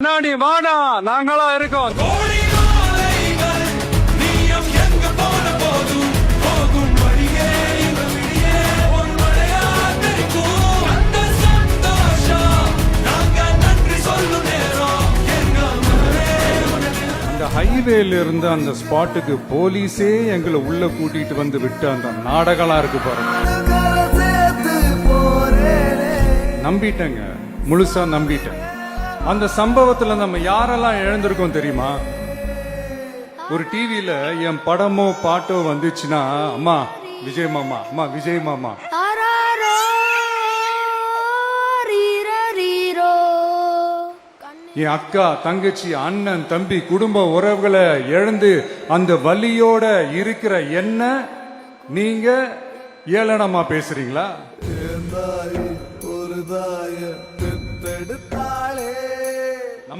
முன்னாடி வாடா, நாங்களா இருக்கோம். அந்த ஹைவேல இருந்து அந்த ஸ்பாட்டுக்கு போலீஸே எங்களை உள்ள கூட்டிட்டு வந்து விட்டு அந்த நாடகம் இருக்கு பாருங்க. நம்பிட்டேங்க, முழுசா நம்பிட்டேன். அந்த சம்பவத்துல நம்ம யாரெல்லாம் எழுந்திருக்கோம் தெரியுமா? ஒரு டிவில என் படமோ பாட்டோ வந்துச்சுன்னா, அம்மா விஜய் மாமா, அம்மா விஜய் மாமா, என் அக்கா தங்கச்சி அண்ணன் தம்பி குடும்ப உறவுகளை இழந்து அந்த வலியோட இருக்கிற என்ன நீங்க ஏளனமா பேசுறீங்களா? ஒரு தாய